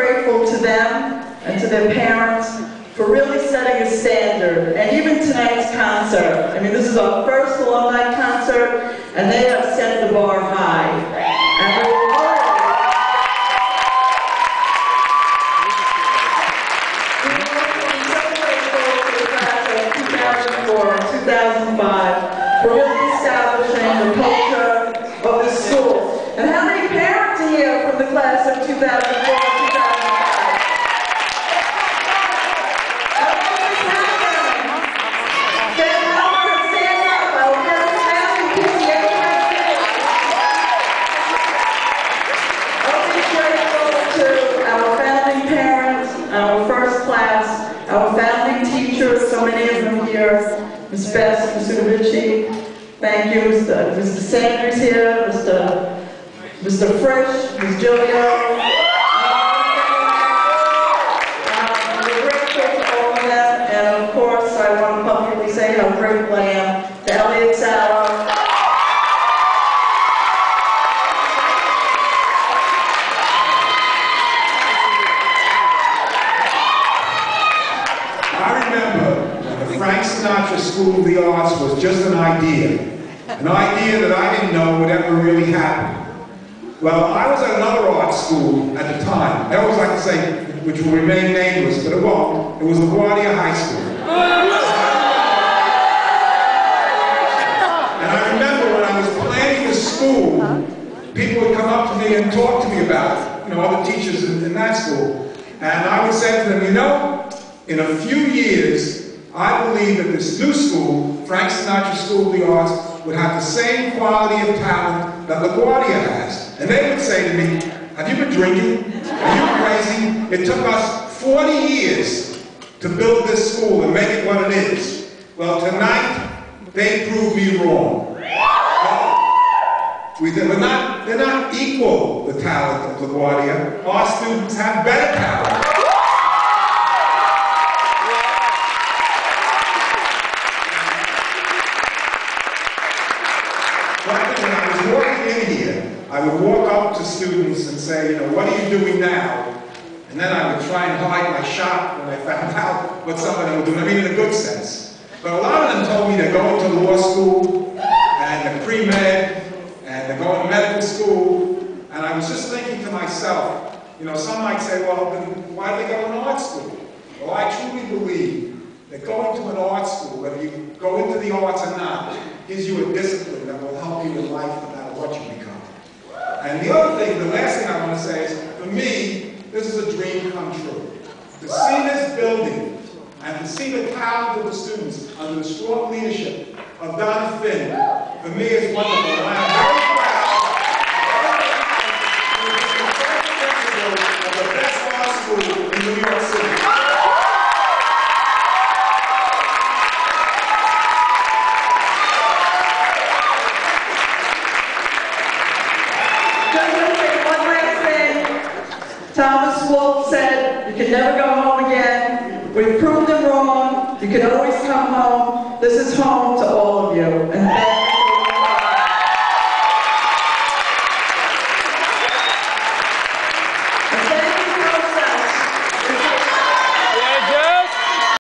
grateful to them and to their parents for really setting a standard. And even tonight's concert, I mean, this is our first alumni concert, and they have set the bar high. And we're so grateful to the class of 2004 and 2005 for really establishing the culture of the school. And how many parents are here from the class of 2004 and 2005? Our first class, our founding teachers, so many of them here, Ms. Best, Mr. Ritchie, thank you, Mr. Sanders here, Mr. Frisch, Ms. Giulio. We're grateful to all of them, and of course, I want to publicly say how grateful I am to Elliot Sauer. Sinatra School of the Arts was just an idea that I didn't know would ever really happen. Well, I was at another art school at the time. I always like to say, which will remain nameless, but it won't. It was LaGuardia High School. And I remember when I was planning the school, people would come up to me and talk to me about it, other teachers in that school. And I would say to them, in a few years, I believe that this new school, Frank Sinatra School of the Arts, would have the same quality of talent that LaGuardia has. And they would say to me, have you been drinking? Are you crazy? It took us 40 years to build this school and make it what it is. Well, tonight, they proved me wrong. They're not equal, the talent of LaGuardia. Our students have better talent. I would walk up to students and say, what are you doing now? And then I would try and hide my shock when I found out what some of them were doing. I mean, in a good sense. But a lot of them told me they're going to law school, and they're pre-med, and they're going to medical school. And I was just thinking to myself, some might say, well, then why do they go to art school? Well, I truly believe that going to an art school, whether you go into the arts or not, gives you a discipline that will help you in life no matter what you become. And the other thing, the last thing I want to say is, for me, this is a dream come true. To see this building and to see the talent of the students under the strong leadership of Donna Finn, for me is wonderful. And I'm very proud to be the principal of the best art school in New York City. Thomas Wolfe said, you can never go home again. We've proved them wrong. You can always come home. This is home to all of you. And